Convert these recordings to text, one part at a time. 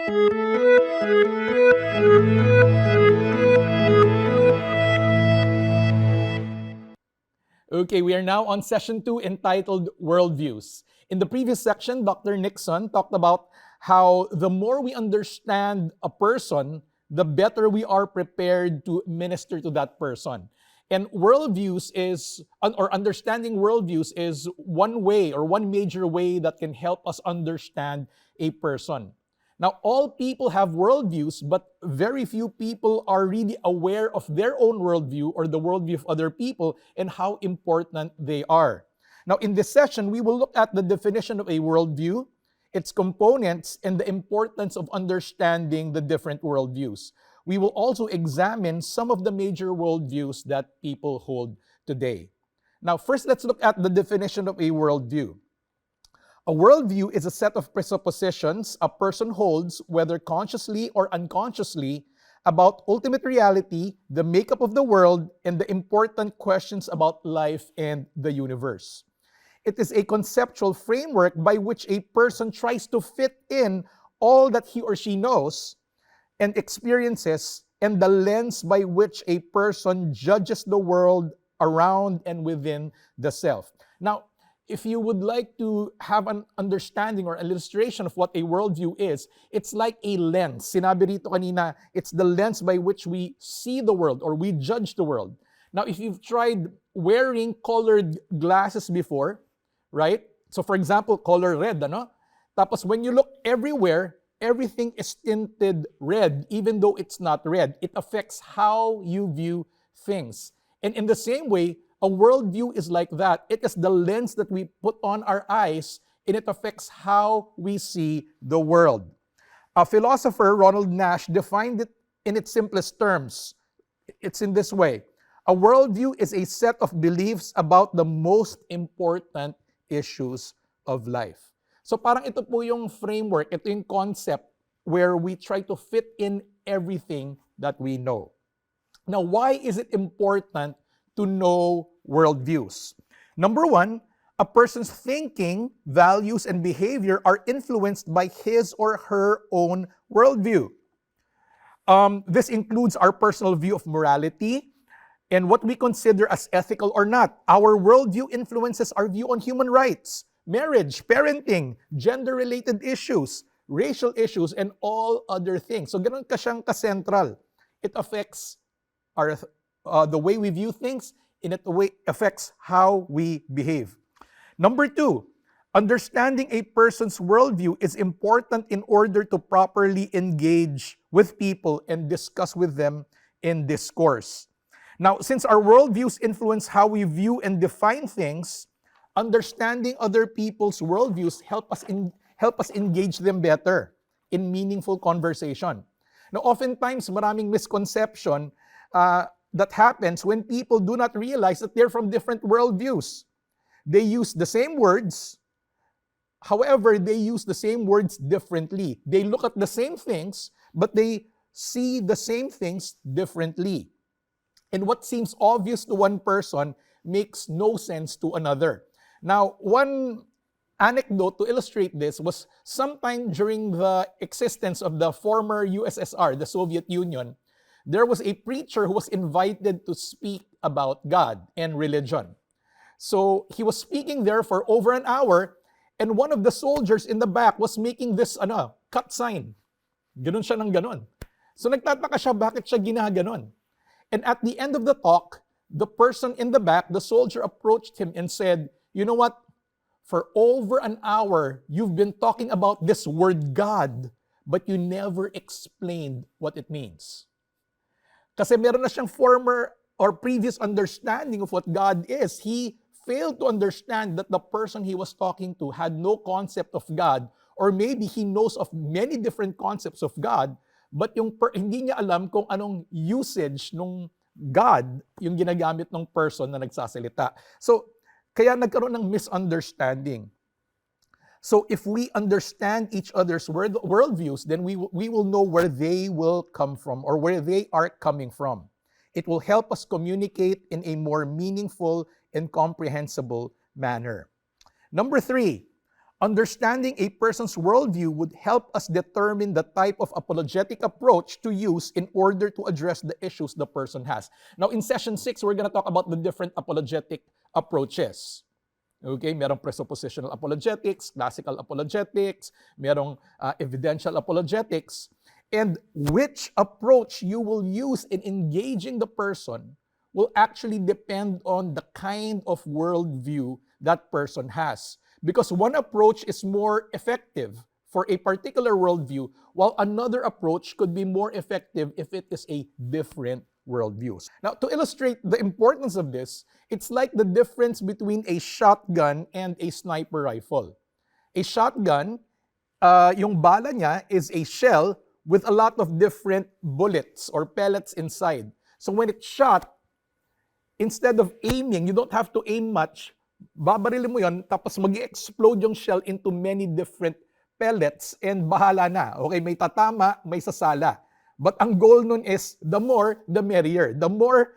Okay, we are now on session 2 entitled Worldviews. In the previous section, Dr. Nixon talked about how the more we understand a person, the better we are prepared to minister to that person. And worldviews or understanding worldviews is one way or one major way that can help us understand a person. Now, all people have worldviews, but very few people are really aware of their own worldview or the worldview of other people and how important they are. Now, in this session, we will look at the definition of a worldview, its components, and the importance of understanding the different worldviews. We will also examine some of the major worldviews that people hold today. Now, first, let's look at the definition of a worldview. A worldview is a set of presuppositions a person holds, whether consciously or unconsciously, about ultimate reality, the makeup of the world, and the important questions about life and the universe. It is a conceptual framework by which a person tries to fit in all that he or she knows and experiences, and the lens by which a person judges the world around and within the self. Now, if you would like to have an understanding or illustration of what a worldview is, it's like a lens. Sinabi rito kanina, it's the lens by which we see the world or we judge the world. Now, if you've tried wearing colored glasses before, right? So for example, color red, ano? Tapos when you look everywhere, everything is tinted red, even though it's not red. It affects how you view things. And in the same way, a worldview is like that. It is the lens that we put on our eyes, and it affects how we see the world. A philosopher, Ronald Nash, defined it in its simplest terms. It's in this way. A worldview is a set of beliefs about the most important issues of life. So parang ito po yung framework, ito yung concept where we try to fit in everything that we know. Now, why is it important to know worldviews? Number one, a person's thinking, values, and behavior are influenced by his or her own worldview. This includes our personal view of morality and what we consider as ethical or not. Our worldview influences our view on human rights, marriage, parenting, gender-related issues, racial issues, and all other things. So ganun ka siyang ka-central. It affects the way we view things, and it affects how we behave. Number two, understanding a person's worldview is important in order to properly engage with people and discuss with them in discourse. Now, since our worldviews influence how we view and define things, understanding other people's worldviews help us engage them better in meaningful conversation. Now, oftentimes, maraming misconception that happens when people do not realize that they're from different worldviews. They use the same words, however, they use the same words differently. They look at the same things, but they see the same things differently. And what seems obvious to one person makes no sense to another. Now, one anecdote to illustrate this was sometime during the existence of the former USSR, the Soviet Union, there was a preacher who was invited to speak about God and religion. So he was speaking there for over an hour, and one of the soldiers in the back was making this cut sign. Ganon siya ng ganon. So nagtataka siya bakit siya ginaganon. And at the end of the talk, the person in the back, the soldier, approached him and said, "You know what? For over an hour, you've been talking about this word God, but you never explained what it means." Kasi meron na siyang former or previous understanding of what God is. He failed to understand that the person he was talking to had no concept of God, or maybe he knows of many different concepts of God, but hindi niya alam kung anong usage ng God yung ginagamit ng person na nagsasalita. So, kaya nagkaroon ng misunderstanding. So if we understand each other's worldviews, then we will know where they will come from or where they are coming from. It will help us communicate in a more meaningful and comprehensible manner. Number three, Understanding a person's worldview would help us determine the type of apologetic approach to use in order to address the issues the person has. Now, in session 6, we're going to talk about the different apologetic approaches. Okay, merong presuppositional apologetics, classical apologetics, merong evidential apologetics, and which approach you will use in engaging the person will actually depend on the kind of worldview that person has. Because one approach is more effective for a particular worldview, while another approach could be more effective if it is a different worldview. Now, to illustrate the importance of this, it's like the difference between a shotgun and a sniper rifle. A shotgun, yung bala niya is a shell with a lot of different bullets or pellets inside. So when it's shot, instead of aiming, you don't have to aim much, babarilin mo yon, tapos mag-explode yung shell into many different pellets and bahala na. Okay, may tatama, may sasala. But ang goal nun is, the more, the merrier. The more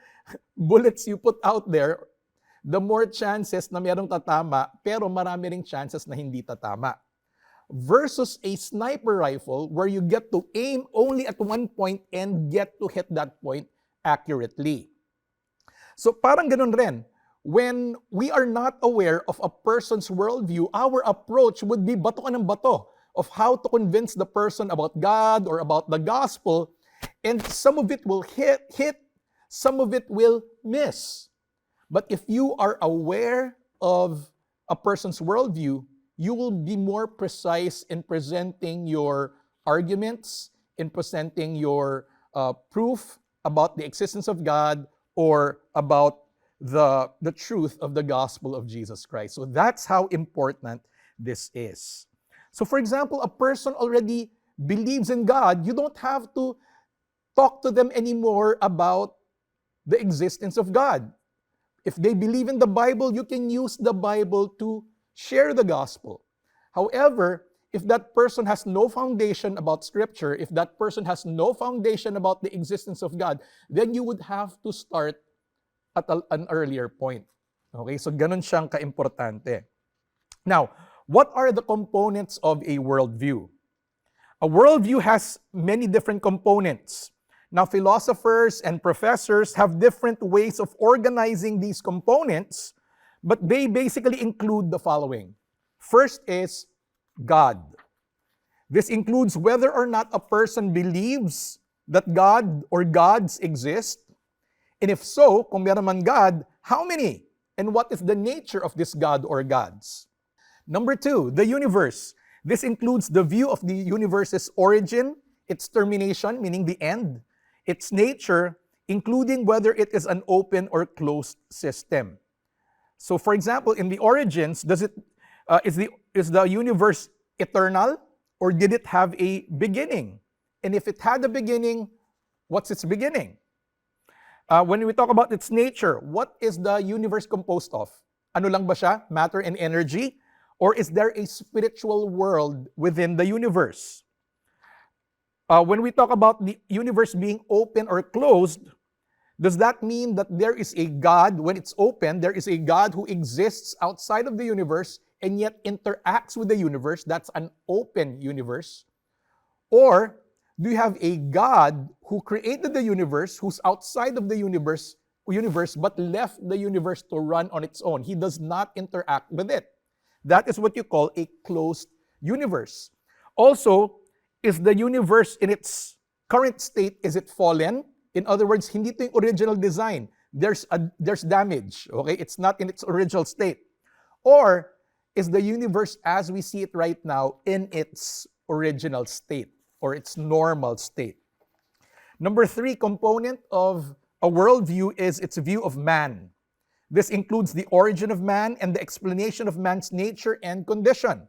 bullets you put out there, the more chances na merong tatama, pero marami ring chances na hindi tatama. Versus a sniper rifle where you get to aim only at one point and get to hit that point accurately. So parang ganun rin. When we are not aware of a person's worldview, our approach would be bato ka ng bato of how to convince the person about God or about the gospel, and some of it will hit, some of it will miss. But if you are aware of a person's worldview, you will be more precise in presenting your arguments, in presenting your proof about the existence of God or about the truth of the gospel of Jesus Christ. So that's how important this is. So for example, a person already believes in God, you don't have to talk to them anymore about the existence of God. If they believe in the Bible, you can use the Bible to share the gospel. However, if that person has no foundation about Scripture, if that person has no foundation about the existence of God, then you would have to start at an earlier point. Okay, so ganun siyang kaimportante. Now, what are the components of a worldview? A worldview has many different components. Now, philosophers and professors have different ways of organizing these components, but they basically include the following. First is God. This includes whether or not a person believes that God or gods exist. And if so, kung meron man God, how many? And what is the nature of this God or gods? Number 2, the universe. This includes the view of the universe's origin, its termination, meaning the end, its nature, including whether it is an open or closed system. So for example, in the origins, is the universe eternal, or did it have a beginning? And if it had a beginning, what's its beginning? When we talk about its nature, what is the universe composed of? Ano lang ba siya? Matter and energy? Or is there a spiritual world within the universe? When we talk about the universe being open or closed, does that mean that there is a God, when it's open, there is a God who exists outside of the universe and yet interacts with the universe? That's an open universe. Or do you have a God who created the universe, who's outside of the universe, but left the universe to run on its own? He does not interact with it. That is what you call a closed universe. Also, is the universe in its current state, is it fallen? In other words, hindi ito yung original design. There's damage, okay? It's not in its original state. Or is the universe as we see it right now in its original state or its normal state? Number 3 component of a worldview is its view of man. This includes the origin of man and the explanation of man's nature and condition.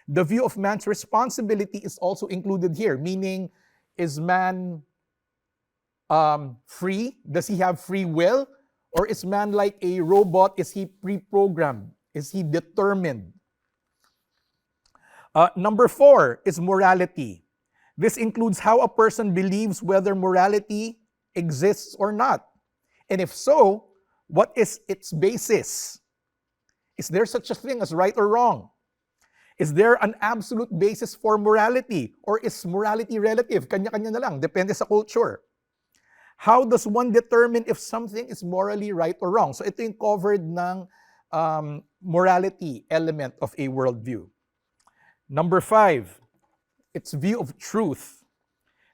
The view of man's responsibility is also included here, meaning, is man free? Does he have free will? Or is man like a robot? Is he pre-programmed? Is he determined? Number 4 is morality. This includes how a person believes whether morality exists or not. And if so, what is its basis? Is there such a thing as right or wrong? Is there an absolute basis for morality? Or is morality relative? Kanya-kanya na lang, depende sa culture. How does one determine if something is morally right or wrong? So ito yung covered ng morality element of a worldview. Number 5, its view of truth.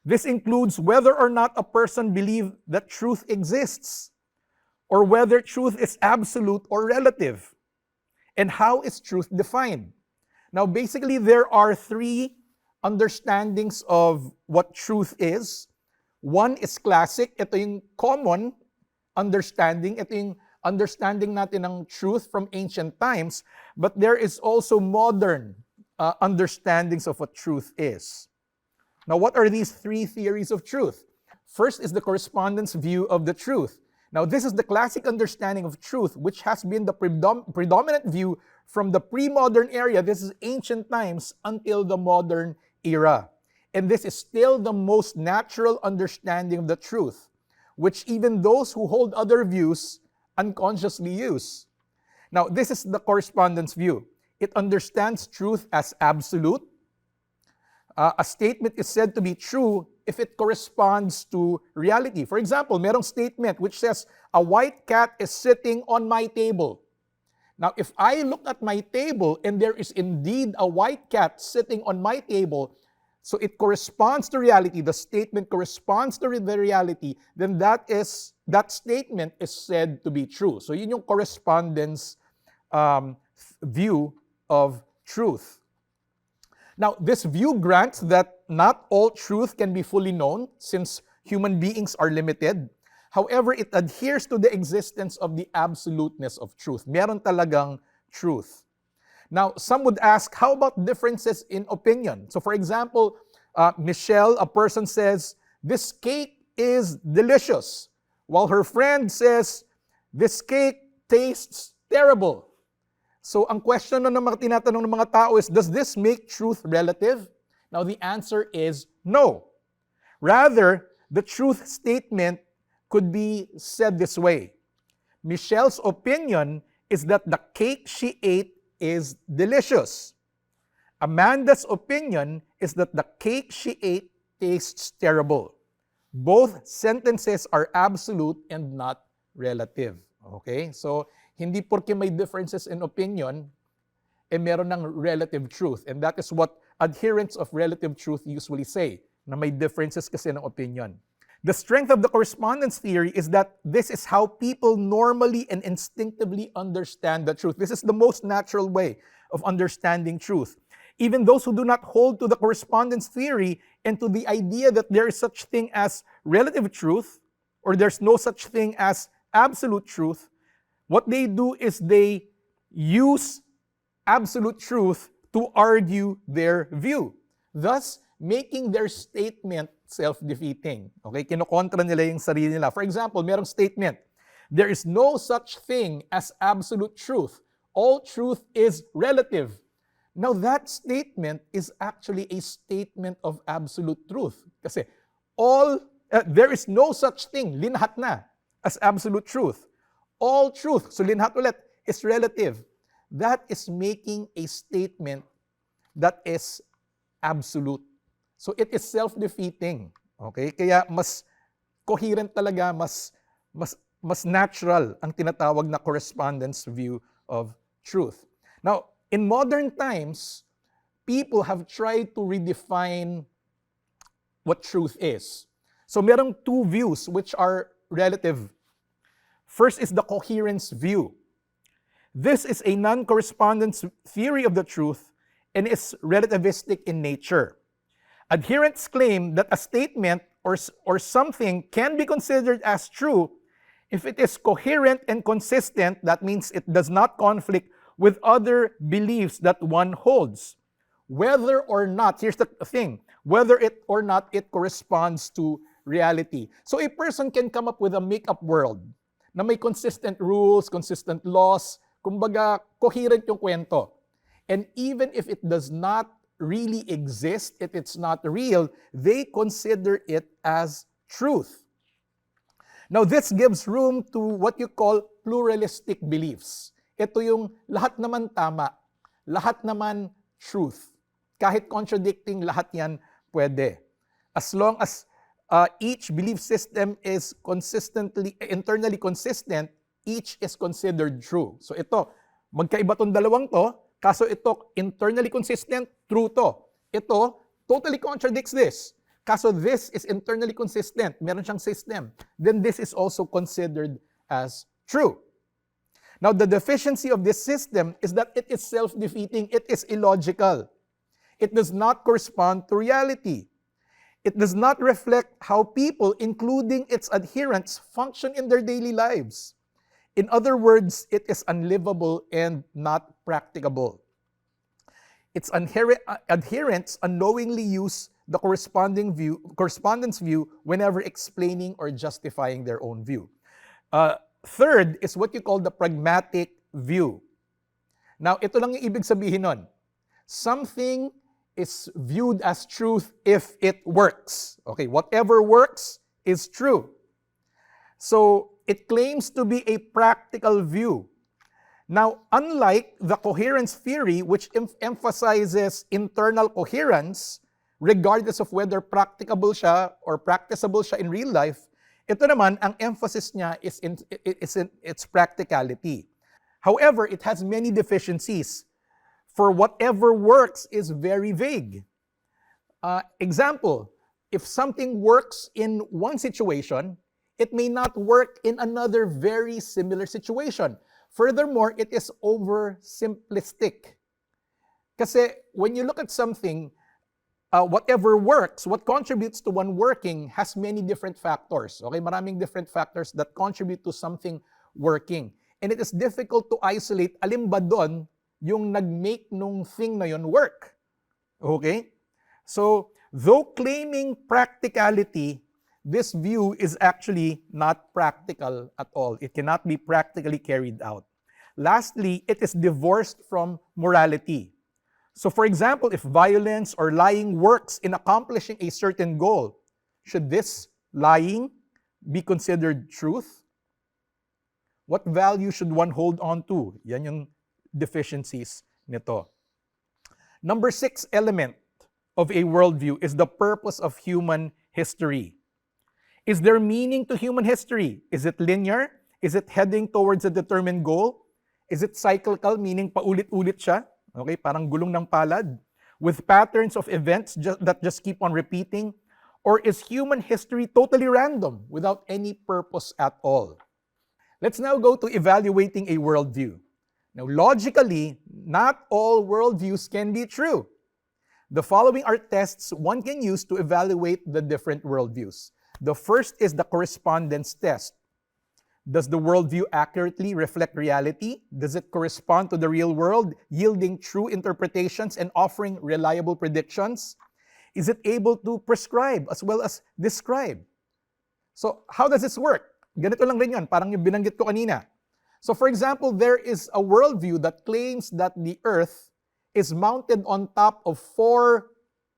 This includes whether or not a person believes that truth exists, or whether truth is absolute or relative. And how is truth defined? Now, basically, there are 3 understandings of what truth is. One is classic. Ito yung common understanding. Ito yung understanding natin ng truth from ancient times. But there is also modern understandings of what truth is. Now, what are these 3 theories of truth? First is the correspondence view of the truth. Now, this is the classic understanding of truth, which has been the predominant view from the pre-modern era, this is ancient times, until the modern era. And this is still the most natural understanding of the truth, which even those who hold other views unconsciously use. Now, this is the correspondence view. It understands truth as absolute. A statement is said to be true if it corresponds to reality. For example, merong statement which says, a white cat is sitting on my table. Now, if I look at my table and there is indeed a white cat sitting on my table, so it corresponds to reality, the statement corresponds to the reality, then that statement is said to be true. So yun yung correspondence view of truth. Now, this view grants that not all truth can be fully known since human beings are limited. However, it adheres to the existence of the absoluteness of truth. Meron talagang truth. Now, some would ask, how about differences in opinion? So for example, Michelle, a person says, this cake is delicious, while her friend says, this cake tastes terrible. So ang question na mga tinatanong ng mga tao is, does this make truth relative? Now the answer is no. Rather, the truth statement could be said this way. Michelle's opinion is that the cake she ate is delicious. Amanda's opinion is that the cake she ate tastes terrible. Both sentences are absolute and not relative. Okay? So, hindi porke may differences in opinion, meron ng relative truth. And that is what adherents of relative truth usually say, na may differences kasi ng opinion. The strength of the correspondence theory is that this is how people normally and instinctively understand the truth. This is the most natural way of understanding truth. Even those who do not hold to the correspondence theory and to the idea that there is such thing as relative truth, or there's no such thing as absolute truth, what they do is they use absolute truth to argue their view, thus making their statement self-defeating. Okay, kinokontra nila yung sarili nila. For example, merong statement, there is no such thing as absolute truth. All truth is relative. Now that statement is actually a statement of absolute truth. Kasi there is no such thing, linhat na, as absolute truth. All truth, so linhat ulit, is relative. That is making a statement that is absolute. So it is self-defeating. Okay? Kaya mas coherent talaga, mas natural ang tinatawag na correspondence view of truth. Now, in modern times, people have tried to redefine what truth is. So merong 2 views which are relative. First is the coherence view. This is a non-correspondence theory of the truth and is relativistic in nature. Adherents claim that a statement or something can be considered as true if it is coherent and consistent. That means it does not conflict with other beliefs that one holds. Whether or not, here's the thing, whether it or not it corresponds to reality. So a person can come up with a make-up world na may consistent rules, consistent laws, kumbaga coherent yung kwento. And even if it does not really exist, if it's not real, they consider it as truth. Now, this gives room to what you call pluralistic beliefs. Ito yung lahat naman tama, lahat naman truth. Kahit contradicting, lahat yan pwede. As long as each belief system is internally consistent, each is considered true. So ito, magkaiba tong dalawang to, kaso ito internally consistent, true to. Ito, totally contradicts this. Kaso this is internally consistent, meron siyang system. Then this is also considered as true. Now, the deficiency of this system is that it is self-defeating, it is illogical. It does not correspond to reality. It does not reflect how people, including its adherents, function in their daily lives. In other words, it is unlivable and not practicable. Its adherents unknowingly use the correspondence view whenever explaining or justifying their own view. Third is what you call the pragmatic view. Now, ito lang yung ibig sabihin nun. Something is viewed as truth if it works. Okay, whatever works is true. So, it claims to be a practical view. Now, unlike the coherence theory, which emphasizes internal coherence, regardless of whether practicable siya or practicable siya in real life, ito naman, ang emphasis niya is in its practicality. However, it has many deficiencies. For whatever works is very vague. Example, if something works in one situation, it may not work in another very similar situation. Furthermore, it is oversimplistic. Kasi when you look at something, whatever works, what contributes to one working has many different factors. Okay, maraming different factors that contribute to something working. And it is difficult to isolate alin ba doon yung nag-make nung thing na yun work. Okay? So, though claiming practicality, this view is actually not practical at all. It cannot be practically carried out. Lastly, it is divorced from morality. So for example, if violence or lying works in accomplishing a certain goal, should this lying be considered truth? What value should one hold on to? Yan yung deficiencies nito. Number 6 element of a worldview is the purpose of human history. Is there meaning to human history? Is it linear? Is it heading towards a determined goal? Is it cyclical, meaning paulit-ulit siya? Okay, parang gulong ng palad, with patterns of events that just keep on repeating? Or is human history totally random, without any purpose at all? Let's now go to evaluating a worldview. Now, logically, not all worldviews can be true. The following are tests one can use to evaluate the different worldviews. The first is the correspondence test. Does the worldview accurately reflect reality? Does it correspond to the real world, yielding true interpretations and offering reliable predictions? Is it able to prescribe as well as describe? So, how does this work? Ganito lang rin yan, parang yung binanggit ko kanina. So, for example, there is a worldview that claims that the earth is mounted on top of 4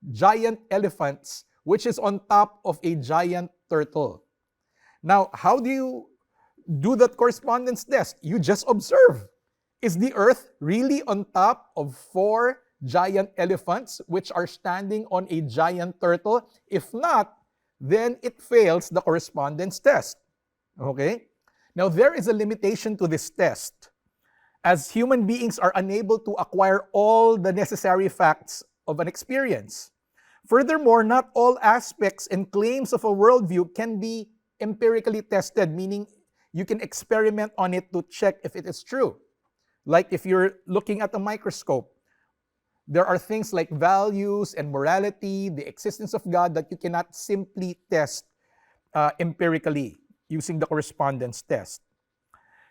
giant elephants, which is on top of a giant turtle. Now, how do you do that correspondence test? You just observe. Is the earth really on top of 4 giant elephants, which are standing on a giant turtle? If not, then it fails the correspondence test. Okay? Now, there is a limitation to this test, as human beings are unable to acquire all the necessary facts of an experience. Furthermore, not all aspects and claims of a worldview can be empirically tested, meaning you can experiment on it to check if it is true. Like if you're looking at a microscope, there are things like values and morality, the existence of God that you cannot simply test empirically using the correspondence test.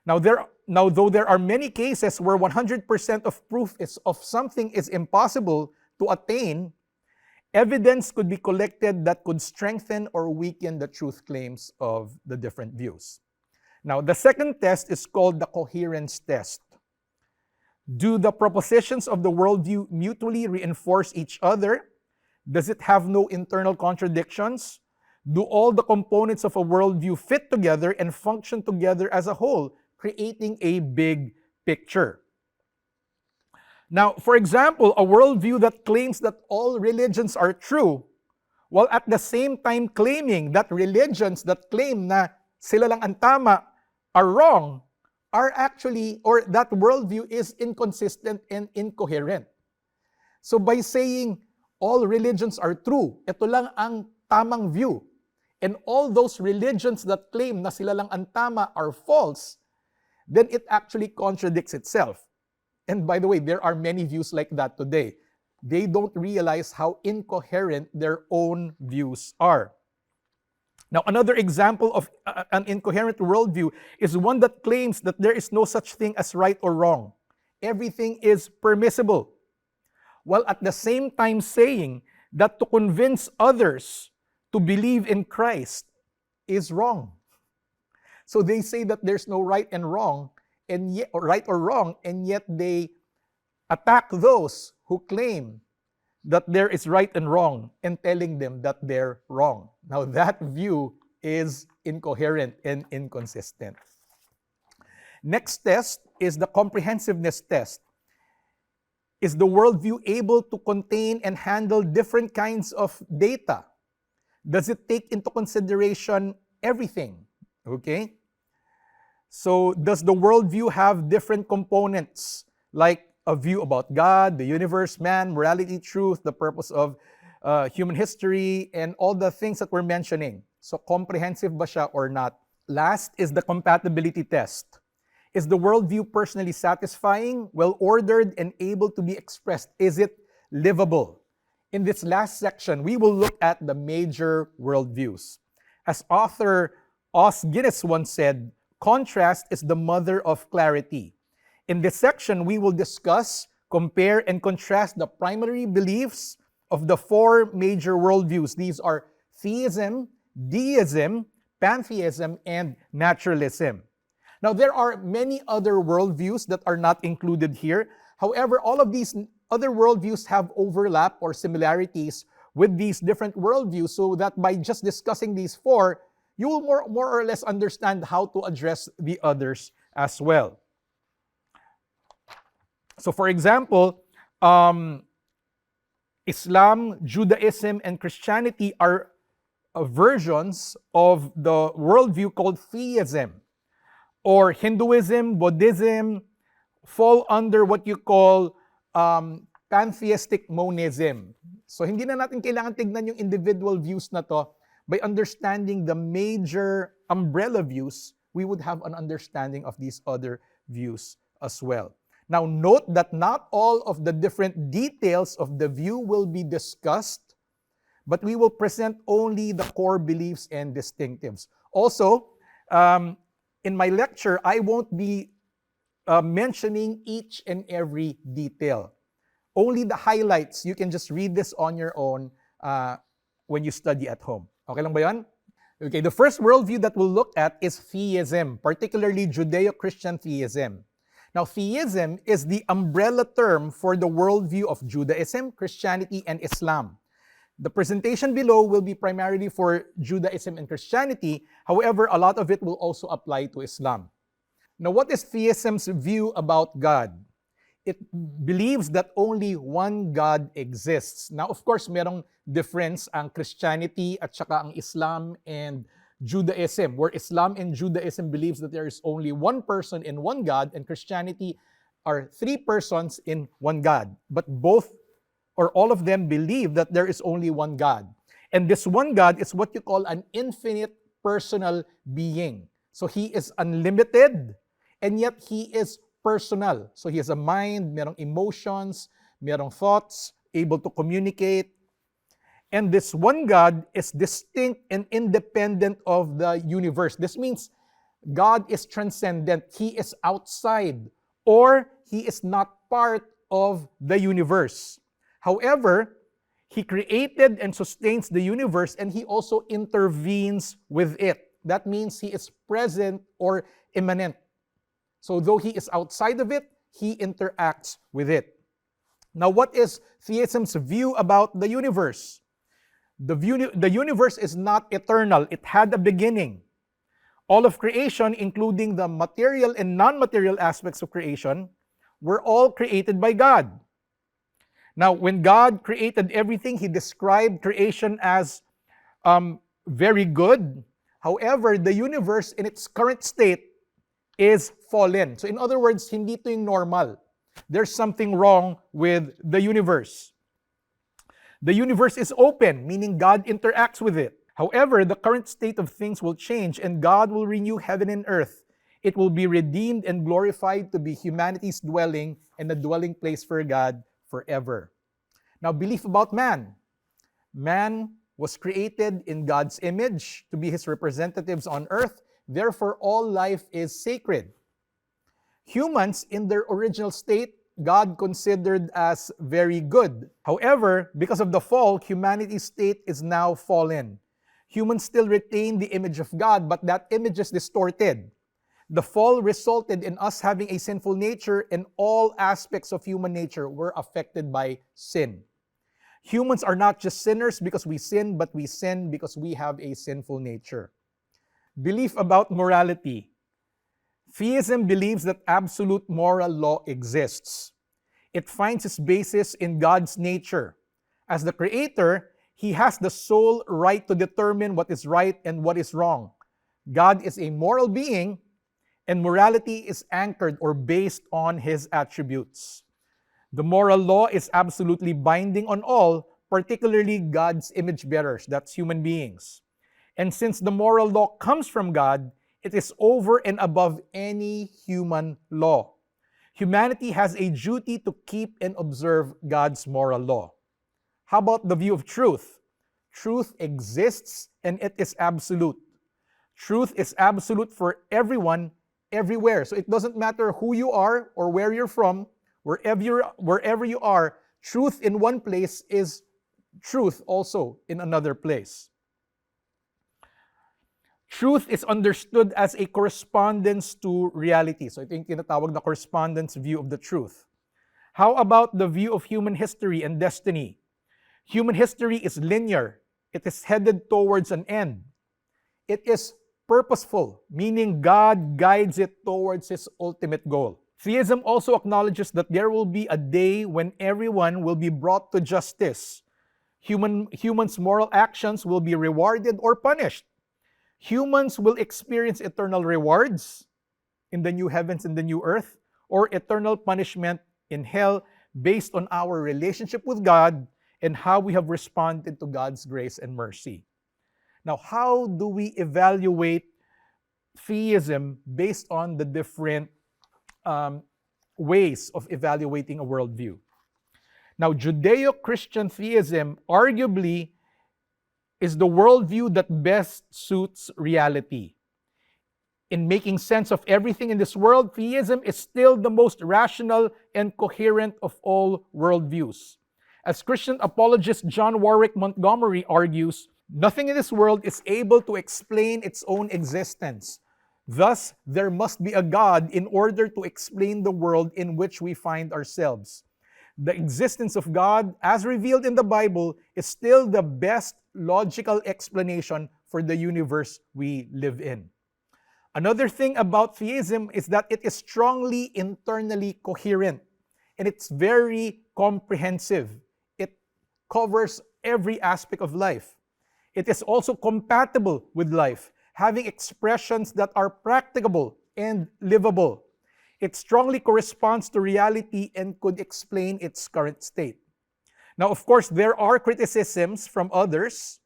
Now, though there are many cases where 100% of proof of something is impossible to attain, evidence could be collected that could strengthen or weaken the truth claims of the different views. Now, the second test is called the coherence test. Do the propositions of the worldview mutually reinforce each other? Does it have no internal contradictions? Do all the components of a worldview fit together and function together as a whole, creating a big picture? Now, for example, a worldview that claims that all religions are true, while at the same time claiming that religions that claim na sila lang ang tama are wrong, are actually, or that worldview is inconsistent and incoherent. So by saying all religions are true, ito lang ang tamang view, and all those religions that claim na sila lang ang tama are false, then it actually contradicts itself. And by the way, there are many views like that today. They don't realize how incoherent their own views are. Now, another example of an incoherent worldview is one that claims that there is no such thing as right or wrong. Everything is permissible, while at the same time saying that to convince others to believe in Christ is wrong. So they say that there's no right and wrong, and yet, or right or wrong, and yet they attack those who claim that there is right and wrong and telling them that they're wrong. Now that view is incoherent and inconsistent. Next test is the comprehensiveness test. Is the worldview able to contain and handle different kinds of data? Does it take into consideration everything? Okay? So does the worldview have different components, like a view about God, the universe, man, morality, truth, the purpose of human history, and all the things that we're mentioning? So comprehensive ba siya or not? Last is the compatibility test. Is the worldview personally satisfying, well-ordered, and able to be expressed? Is it livable? In this last section, we will look at the major worldviews. As author Os Guinness once said, contrast is the mother of clarity. In this section, we will discuss, compare, and contrast the primary beliefs of the four major worldviews. These are theism, deism, pantheism, and naturalism. Now, there are many other worldviews that are not included here. However, all of these other worldviews have overlap or similarities with these different worldviews, so that by just discussing these four, you will more or less understand how to address the others as well. So for example, Islam, Judaism, and Christianity are versions of the worldview called theism. Or Hinduism, Buddhism fall under what you call pantheistic monism. So hindi na natin kailangan tignan yung individual views na to. By understanding the major umbrella views, we would have an understanding of these other views as well. Now note that not all of the different details of the view will be discussed, but we will present only the core beliefs and distinctives. Also, in my lecture, I won't be mentioning each and every detail. Only the highlights. You can just read this on your own when you study at home. Okay lang ba yan? Okay, the first worldview that we'll look at is theism, particularly Judeo-Christian theism. Now, theism is the umbrella term for the worldview of Judaism, Christianity, and Islam. The presentation below will be primarily for Judaism and Christianity. However, a lot of it will also apply to Islam. Now, what is theism's view about God? It believes that only one God exists. Now, of course, merong difference ang Christianity at saka ang Islam and Judaism, where Islam and Judaism believes that there is only one person in one God, and Christianity are three persons in one God. But both or all of them believe that there is only one God. And this one God is what you call an infinite personal being. So he is unlimited, and yet he is personal. So he has a mind, merong emotions, merong thoughts, able to communicate. And this one God is distinct and independent of the universe. This means God is transcendent. He is outside, or he is not part of the universe. However, he created and sustains the universe, and he also intervenes with it. That means he is present or immanent. So though he is outside of it, he interacts with it. Now, what is theism's view about the universe? The universe is not eternal. It had a beginning. All of creation, including the material and non-material aspects of creation, were all created by God. Now, when God created everything, He described creation as very good. However, the universe in its current state is fallen. So in other words, hindi ito yung normal. There's something wrong with the universe. The universe is open, meaning God interacts with it. However, the current state of things will change and God will renew heaven and earth. It will be redeemed and glorified to be humanity's dwelling and a dwelling place for God forever. Now, belief about man. Man was created in God's image to be His representatives on earth. Therefore, all life is sacred. Humans, in their original state, God considered as very good. However, because of the fall, humanity's state is now fallen. Humans still retain the image of God, but that image is distorted. The fall resulted in us having a sinful nature, and all aspects of human nature were affected by sin. Humans are not just sinners because we sin, but we sin because we have a sinful nature. Belief about morality. Theism believes that absolute moral law exists. It finds its basis in God's nature. As the Creator, He has the sole right to determine what is right and what is wrong. God is a moral being, and morality is anchored or based on His attributes. The moral law is absolutely binding on all, particularly God's image bearers, that's human beings. And since the moral law comes from God, it is over and above any human law. Humanity has a duty to keep and observe God's moral law. How about the view of truth? Truth exists and it is absolute. Truth is absolute for everyone, everywhere. So it doesn't matter who you are or where you're from, wherever you are, truth in one place is truth also in another place. Truth is understood as a correspondence to reality. So ito yung tinatawag na correspondence view of the truth. How about the view of human history and destiny? Human history is linear. It is headed towards an end. It is purposeful, meaning God guides it towards His ultimate goal. Theism also acknowledges that there will be a day when everyone will be brought to justice. Humans' moral actions will be rewarded or punished. Humans will experience eternal rewards in the new heavens and the new earth, or eternal punishment in hell based on our relationship with God and how we have responded to God's grace and mercy. Now, how do we evaluate theism based on the different ways of evaluating a worldview? Now, Judeo-Christian theism arguably is the worldview that best suits reality. In making sense of everything in this world, theism is still the most rational and coherent of all worldviews. As Christian apologist John Warwick Montgomery argues, nothing in this world is able to explain its own existence. Thus, there must be a God in order to explain the world in which we find ourselves. The existence of God, as revealed in the Bible, is still the best logical explanation for the universe we live in. Another thing about theism is that it is strongly internally coherent, and it's very comprehensive. It covers every aspect of life. It is also compatible with life, having expressions that are practicable and livable. It strongly corresponds to reality and could explain its current state. Now, of course, there are criticisms from others.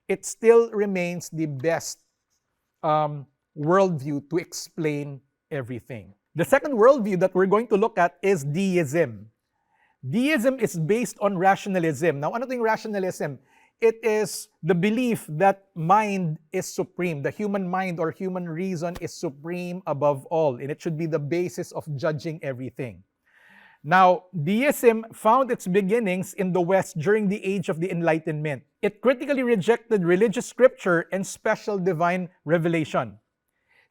It still remains the best worldview to explain everything. The second worldview that we're going to look at is deism. Deism is based on rationalism. Now, ano yung rationalism? It is the belief that mind is supreme. The human mind or human reason is supreme above all, and it should be the basis of judging everything. Now, deism found its beginnings in the West during the age of the Enlightenment. It critically rejected religious scripture and special divine revelation.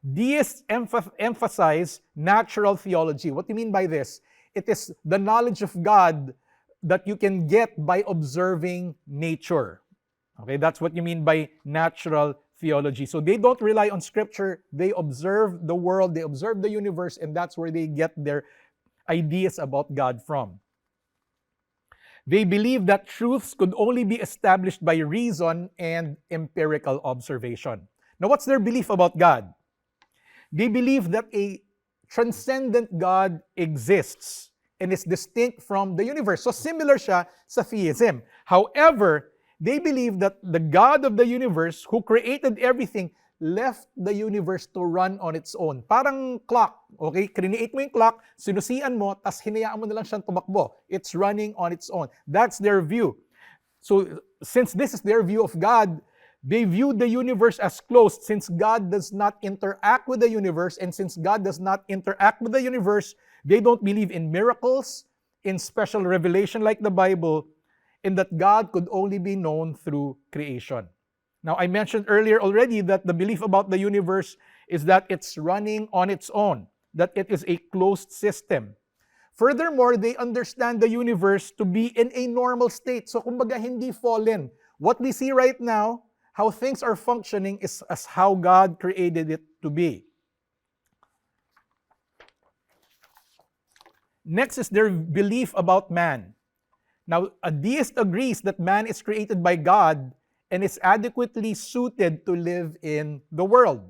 Deists emphasize natural theology. What do you mean by this? It is the knowledge of God that you can get by observing nature. Okay, that's what you mean by natural theology. So they don't rely on scripture, they observe the world, they observe the universe, and that's where they get their ideas about God from. They believe that truths could only be established by reason and empirical observation. Now, what's their belief about God? They believe that a transcendent God exists and is distinct from the universe. So similar siya sa theism. However, they believe that the God of the universe who created everything left the universe to run on its own. Parang clock, okay? Create mo yung clock, sinusian mo, tas hinayaan mo na lang siyang tumakbo. It's running on its own. That's their view. So since this is their view of God, they view the universe as closed. Since God does not interact with the universe, and since God does not interact with the universe, they don't believe in miracles, in special revelation like the Bible, and that God could only be known through creation. Now, I mentioned earlier already that the belief about the universe is that it's running on its own, that it is a closed system. Furthermore, they understand the universe to be in a normal state. So, kumbaga, hindi fallen. What we see right now, how things are functioning, is as how God created it to be. Next is their belief about man. Now, a deist agrees that man is created by God and is adequately suited to live in the world.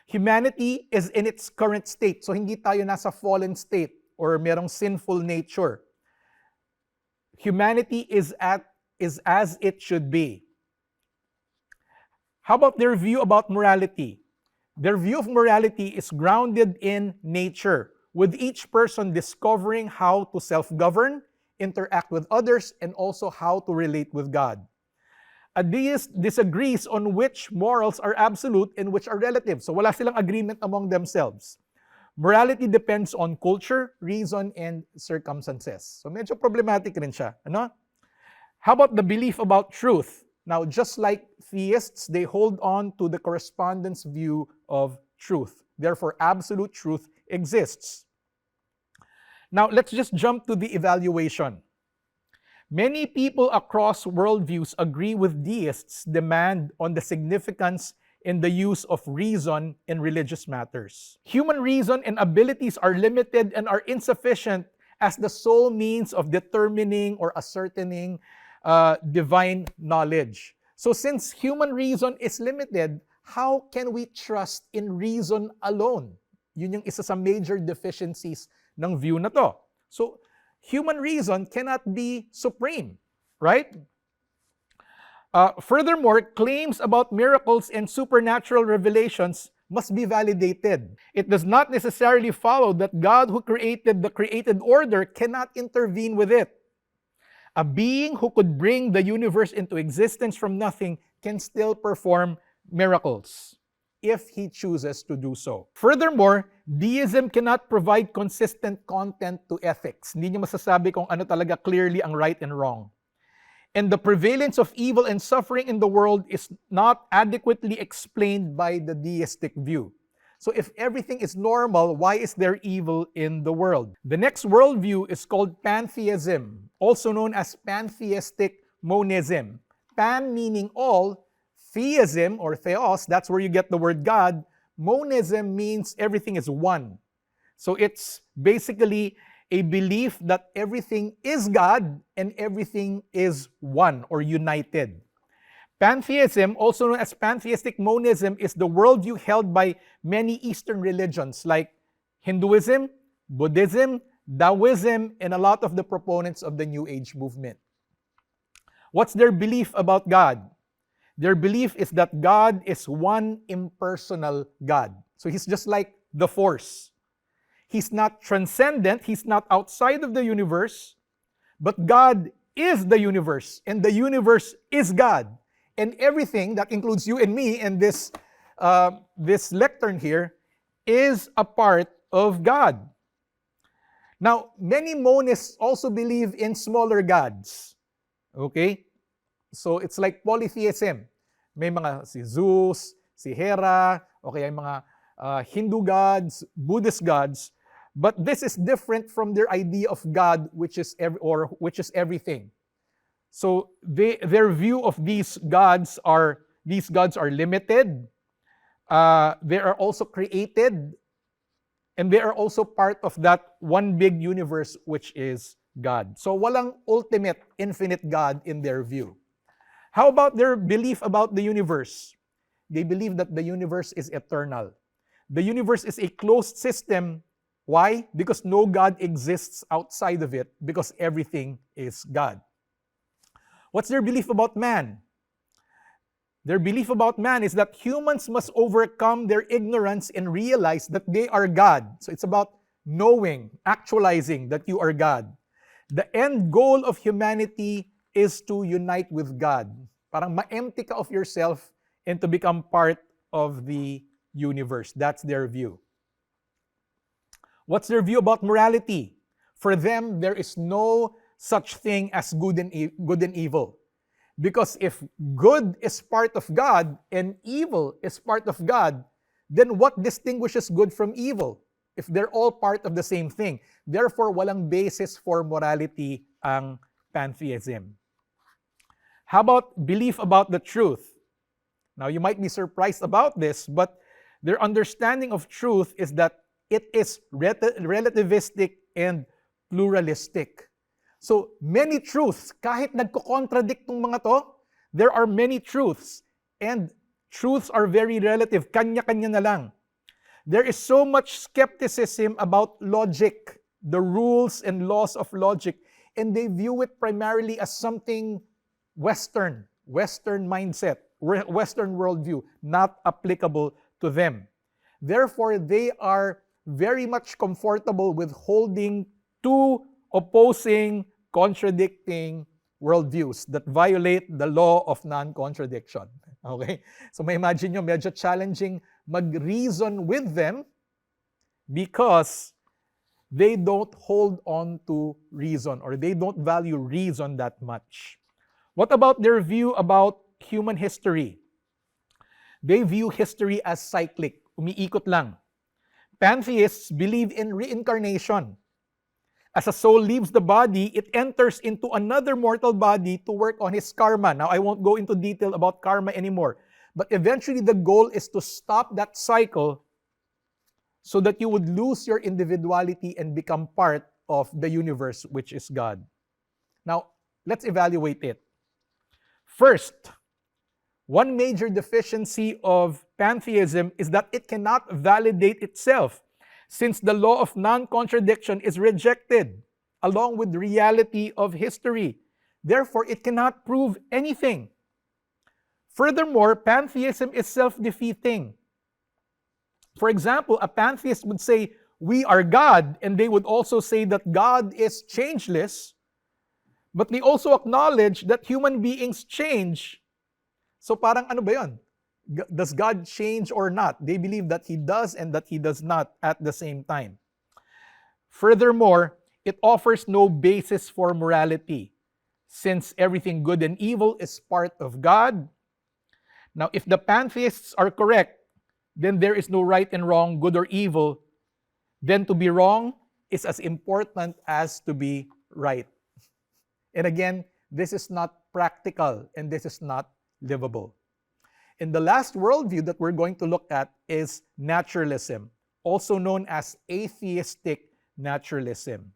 Humanity is in its current state. So hindi tayo nasa fallen state or merong sinful nature. Humanity is as it should be. How about their view about morality? Their view of morality is grounded in nature, with each person discovering how to self-govern, interact with others, and also how to relate with God. A deist disagrees on which morals are absolute and which are relative. So wala silang agreement among themselves. Morality depends on culture, reason, and circumstances. So medyo problematic rin siya. Ano? How about the belief about truth? Now, just like theists, they hold on to the correspondence view of truth. Therefore, absolute truth exists. Now, let's just jump to the evaluation. Many people across worldviews agree with deists' demand on the significance in the use of reason in religious matters. Human reason and abilities are limited and are insufficient as the sole means of determining or ascertaining divine knowledge. So since human reason is limited, how can we trust in reason alone? Yun yung isa sa major deficiencies ng view na to. So, human reason cannot be supreme, right? Furthermore, claims about miracles and supernatural revelations must be validated. It does not necessarily follow that God who created the created order cannot intervene with it. A being who could bring the universe into existence from nothing can still perform miracles if he chooses to do so. Furthermore, deism cannot provide consistent content to ethics. Hindi niya masasabi kung ano talaga clearly ang right and wrong. And the prevalence of evil and suffering in the world is not adequately explained by the deistic view. So if everything is normal, why is there evil in the world? The next worldview is called pantheism, also known as pantheistic monism. Pan meaning all, theism or theos, that's where you get the word God. Monism means everything is one. So it's basically a belief that everything is God and everything is one or united. Pantheism, also known as pantheistic monism, is the worldview held by many Eastern religions like Hinduism, Buddhism, Taoism, and a lot of the proponents of the New Age movement. What's their belief about God? Their belief is that God is one impersonal God. So He's just like the force. He's not transcendent, He's not outside of the universe, but God is the universe, and the universe is God. And everything, that includes you and me and this lectern here, is a part of God. Now, many monists also believe in smaller gods. Okay? So it's like polytheism. May mga si Zeus, si Hera, okay, yung mga Hindu gods, Buddhist gods. But this is different from their idea of God, which is everything. So their view of these gods are limited. They are also created. And they are also part of that one big universe, which is God. So walang ultimate, infinite God in their view. How about their belief about the universe? They believe that the universe is eternal. The universe is a closed system. Why? Because no God exists outside of it, because everything is God. What's their belief about man? Their belief about man is that humans must overcome their ignorance and realize that they are God. So it's about knowing, actualizing that you are God. The end goal of humanity is to unite with God. Parang ma-empty ka of yourself and to become part of the universe. That's their view. What's their view about morality? For them, there is no such thing as good and evil. Because if good is part of God and evil is part of God, then what distinguishes good from evil? If they're all part of the same thing. Therefore, walang basis for morality ang pantheism. How about belief about the truth? Now, you might be surprised about this, but their understanding of truth is that it is relativistic and pluralistic. So, many truths, kahit nagko-contradict tong mga to, there are many truths. And truths are very relative, kanya-kanya na lang. There is so much skepticism about logic, the rules and laws of logic, and they view it primarily as something Western mindset, Western worldview, not applicable to them. Therefore, they are very much comfortable with holding two opposing, contradicting worldviews that violate the law of non-contradiction. Okay? So may imagine nyo, medyo challenging mag-reason with them because they don't hold on to reason or they don't value reason that much. What about their view about human history? They view history as cyclic, umiikot lang. Pantheists believe in reincarnation. As a soul leaves the body, it enters into another mortal body to work on his karma. Now, I won't go into detail about karma anymore. But eventually, the goal is to stop that cycle so that you would lose your individuality and become part of the universe, which is God. Now, let's evaluate it. First, one major deficiency of pantheism is that it cannot validate itself, since the law of non-contradiction is rejected, along with the reality of history. Therefore, it cannot prove anything. Furthermore, pantheism is self-defeating. For example, a pantheist would say, we are God, and they would also say that God is changeless, but they also acknowledge that human beings change. So parang ano ba yun? Does God change or not? They believe that He does and that He does not at the same time. Furthermore, it offers no basis for morality, since everything good and evil is part of God. Now, if the pantheists are correct, then there is no right and wrong, good or evil. Then to be wrong is as important as to be right. And again, this is not practical and this is not livable. And the last worldview that we're going to look at is naturalism, also known as atheistic naturalism.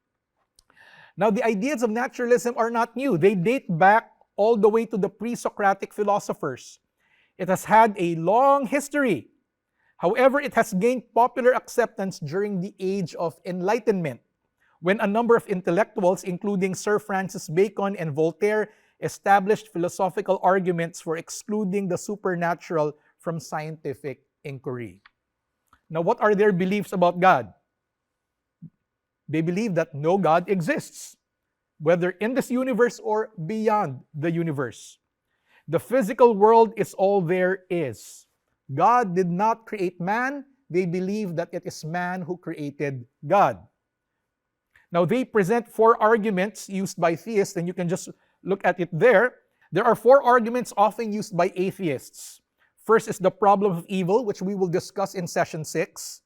Now, the ideas of naturalism are not new. They date back all the way to the pre-Socratic philosophers. It has had a long history. However, it has gained popular acceptance during the Age of Enlightenment, when a number of intellectuals, including Sir Francis Bacon and Voltaire, established philosophical arguments for excluding the supernatural from scientific inquiry. Now, what are their beliefs about God? They believe that no God exists, whether in this universe or beyond the universe. The physical world is all there is. God did not create man. They believe that it is man who created God. Now, they present 4 arguments used by theists, and you can just look at it there. There are 4 arguments often used by atheists. First is the problem of evil, which we will discuss in session 6.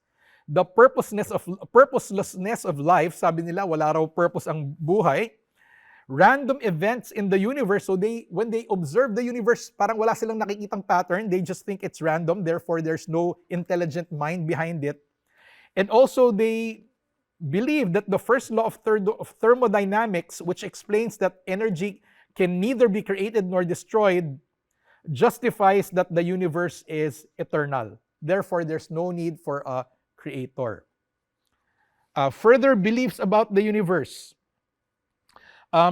The purposelessness of life, sabi nila, wala raw purpose ang buhay. Random events in the universe, so when they observe the universe, parang wala silang nakikitang pattern, they just think it's random, therefore there's no intelligent mind behind it. And also they believe that the first law of thermodynamics, which explains that energy can neither be created nor destroyed, justifies that the universe is eternal. Therefore, there's no need for a creator. Further beliefs about the universe.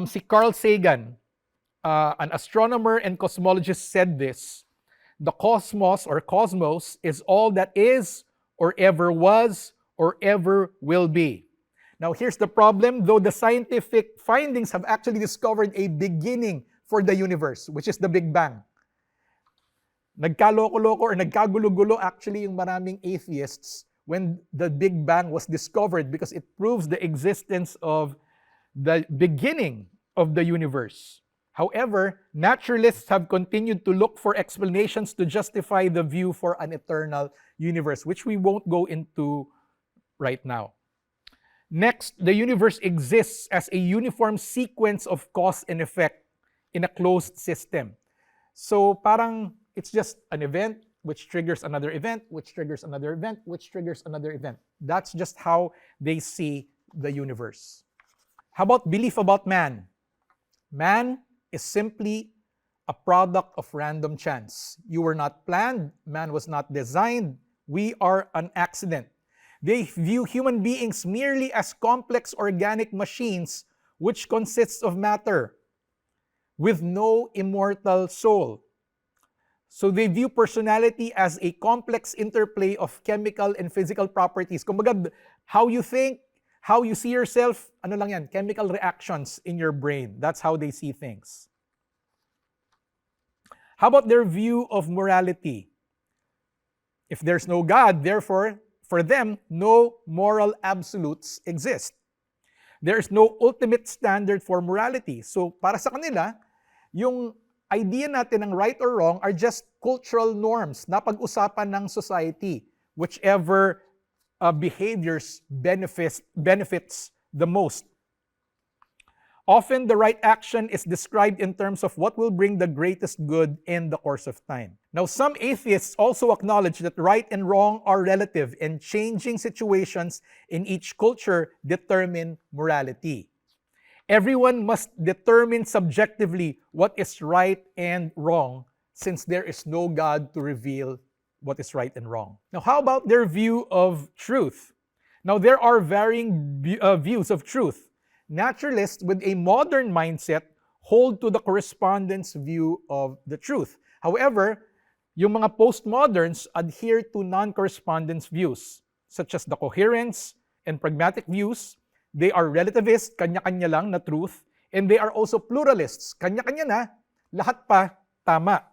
Si Carl Sagan, an astronomer and cosmologist, said this: the cosmos or cosmos is all that is or ever was or ever will be. Now here's the problem. Though the scientific findings have actually discovered a beginning for the universe, which is the Big Bang, nagkaloko-loko or nagkagulo-gulo actually yung maraming atheists when the Big Bang was discovered, because it proves the existence of the beginning of the universe. However, naturalists have continued to look for explanations to justify the view for an eternal universe, which we won't go into right now. Next, the universe exists as a uniform sequence of cause and effect in a closed system. So parang it's just an event which triggers another event, which triggers another event, which triggers another event. That's just how they see the universe. How about belief about man? Man is simply a product of random chance. You were not planned. Man was not designed. We are an accident. They view human beings merely as complex organic machines which consists of matter with no immortal soul. So they view personality as a complex interplay of chemical and physical properties. Kumbaga, how you think, how you see yourself, ano lang yan, chemical reactions in your brain. That's how they see things. How about their view of morality? If there's no God, therefore, for them, no moral absolutes exist. There is no ultimate standard for morality. So para sa kanila, yung idea natin ng right or wrong are just cultural norms na pag-usapan ng society, whichever behaviors benefits the most. Often, the right action is described in terms of what will bring the greatest good in the course of time. Now, some atheists also acknowledge that right and wrong are relative, and changing situations in each culture determine morality. Everyone must determine subjectively what is right and wrong, since there is no God to reveal what is right and wrong. Now, how about their view of truth? Now, there are varying views of truth. Naturalists with a modern mindset hold to the correspondence view of the truth. However, yung mga postmoderns adhere to non-correspondence views, such as the coherence and pragmatic views. They are relativist, kanya-kanya lang na truth, and they are also pluralists, kanya-kanya na, lahat pa tama.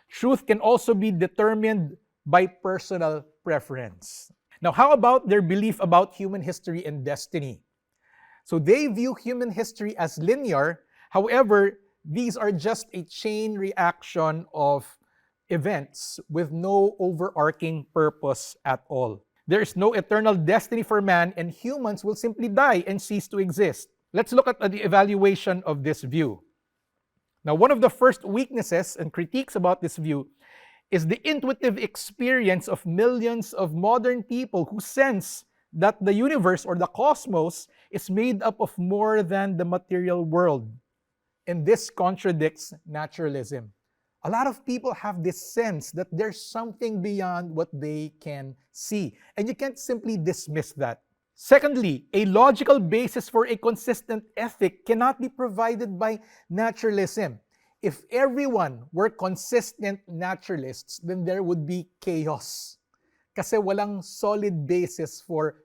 Truth can also be determined by personal preference. Now, how about their belief about human history and destiny? So they view human history as linear. However, these are just a chain reaction of events with no overarching purpose at all. There is no eternal destiny for man, and humans will simply die and cease to exist. Let's look at the evaluation of this view. Now, one of the first weaknesses and critiques about this view is the intuitive experience of millions of modern people who sense that the universe or the cosmos is made up of more than the material world. And this contradicts naturalism. A lot of people have this sense that there's something beyond what they can see, and you can't simply dismiss that. Secondly, a logical basis for a consistent ethic cannot be provided by naturalism. If everyone were consistent naturalists, then there would be chaos. Kasi walang solid basis for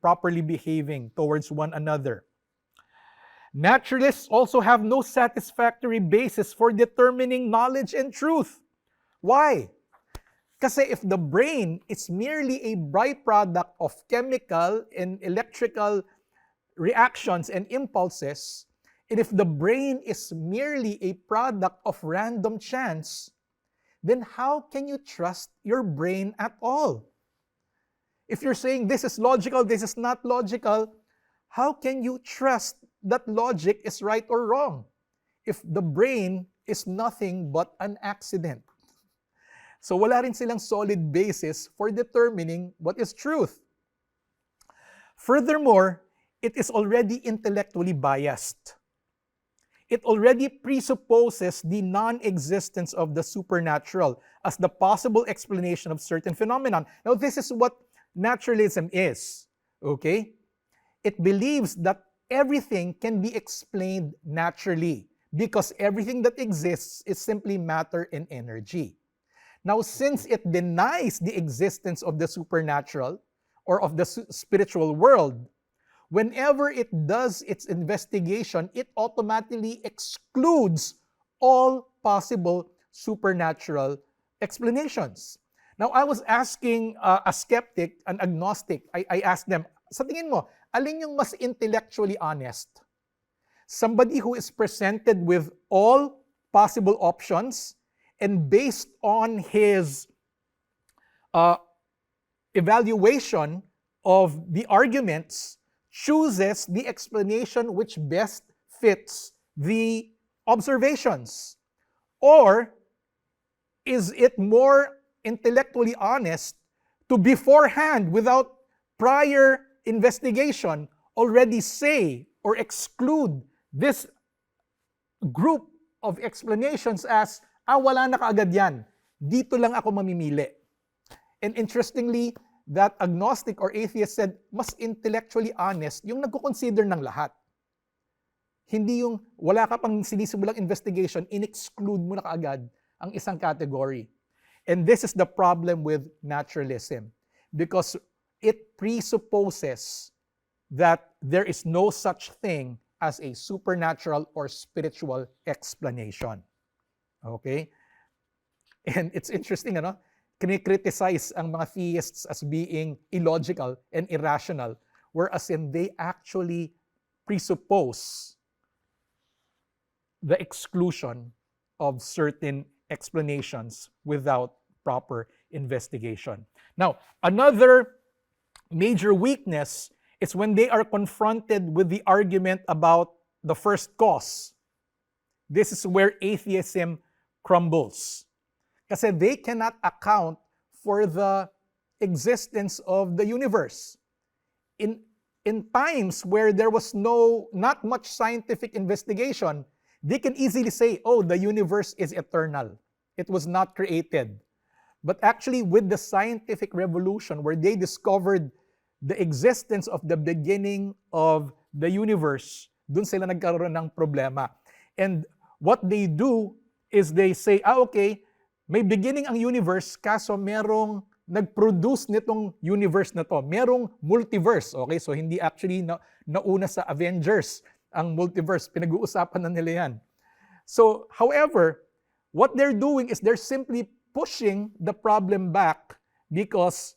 properly behaving towards one another. Naturalists also have no satisfactory basis for determining knowledge and truth. Why? Kasi if the brain is merely a byproduct of chemical and electrical reactions and impulses, and if the brain is merely a product of random chance, then how can you trust your brain at all? If you're saying this is logical, this is not logical, how can you trust that logic is right or wrong if the brain is nothing but an accident? So wala rin silang solid basis for determining what is truth. Furthermore, it is already intellectually biased. It already presupposes the non-existence of the supernatural as the possible explanation of certain phenomenon. Now, this is what naturalism is, okay? It believes that everything can be explained naturally because everything that exists is simply matter and energy. Now, since it denies the existence of the supernatural or of the spiritual world, whenever it does its investigation, it automatically excludes all possible supernatural explanations. Now, I was asking a skeptic, an agnostic, I asked them, sa tingin mo, alin yung mas intellectually honest? Somebody who is presented with all possible options and based on his evaluation of the arguments, chooses the explanation which best fits the observations? Or is it more intellectually honest to beforehand, without prior investigation, already say or exclude this group of explanations as, wala na kaagad yan, dito lang ako mamimili? And interestingly, that agnostic or atheist said, mas intellectually honest yung nagko-consider ng lahat. Hindi yung wala ka pang sinisimulang investigation, in-exclude mo na kaagad ang isang category. And this is the problem with naturalism because it presupposes that there is no such thing as a supernatural or spiritual explanation. Okay? And it's interesting, ano? Kini-criticize ang mga theists as being illogical and irrational, whereas they actually presuppose the exclusion of certain explanations without proper investigation. Now, another major weakness is when they are confronted with the argument about the first cause. This is where atheism crumbles. Kasi they cannot account for the existence of the universe. In times where there was not much scientific investigation, they can easily say, oh, the universe is eternal. It was not created. But actually, with the scientific revolution, where they discovered the existence of the beginning of the universe, dun sila nagkaroon ng problema. And what they do is they say, okay, may beginning ang universe, kaso merong nag-produce nitong universe na to. Merong multiverse. Okay, so hindi actually nauna sa Avengers ang multiverse. Pinag-uusapan na nila yan. So, however, what they're doing is they're simply pushing the problem back because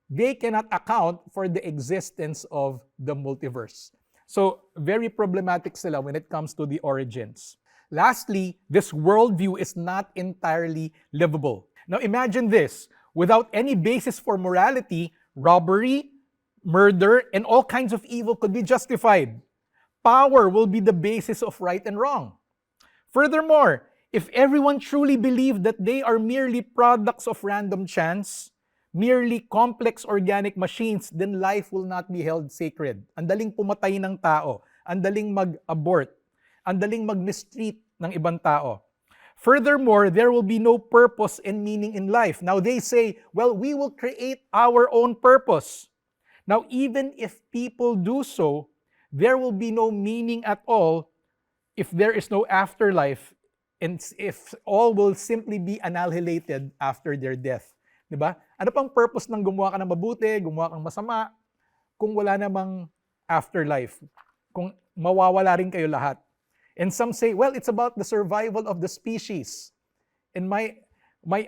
they cannot account for the existence of the multiverse. So, very problematic sila when it comes to the origins. Lastly, this worldview is not entirely livable. Now imagine this, without any basis for morality, robbery, murder, and all kinds of evil could be justified. Power will be the basis of right and wrong. Furthermore, if everyone truly believed that they are merely products of random chance, merely complex organic machines, then life will not be held sacred. Ang daling pumatay ng tao, ang daling mag-abort, ang daling mag-mistreat ng ibang tao. Furthermore, there will be no purpose and meaning in life. Now they say, well, we will create our own purpose. Now, even if people do so, there will be no meaning at all if there is no afterlife and if all will simply be annihilated after their death. Diba? Ano pang purpose ng gumawa ka ng mabuti, gumawa kang masama, kung wala namang afterlife, kung mawawala rin kayo lahat? And some say, well, it's about the survival of the species. And my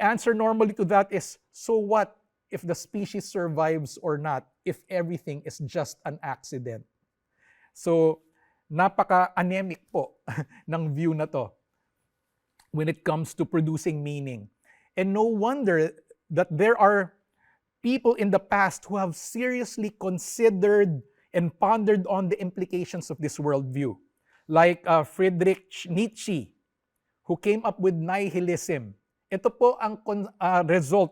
answer normally to that is, so what if the species survives or not, if everything is just an accident? So, napaka-anemic po ng view na to when it comes to producing meaning. And no wonder that there are people in the past who have seriously considered and pondered on the implications of this worldview. Like Friedrich Nietzsche, who came up with nihilism. Ito po ang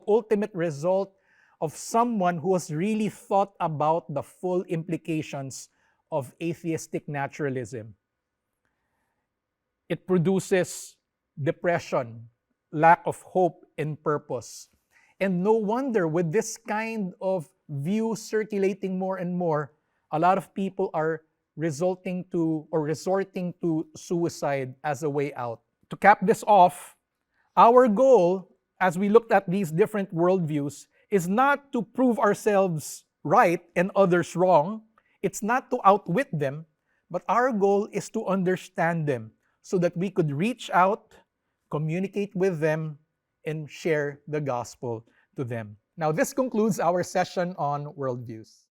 ultimate result of someone who has really thought about the full implications of atheistic naturalism. It produces depression, lack of hope and purpose. And no wonder with this kind of view circulating more and more, a lot of people are resorting to suicide as a way out. To cap this off, our goal, as we looked at these different worldviews, is not to prove ourselves right and others wrong. It's not to outwit them, but our goal is to understand them so that we could reach out, communicate with them, and share the gospel to them. Now, this concludes our session on worldviews.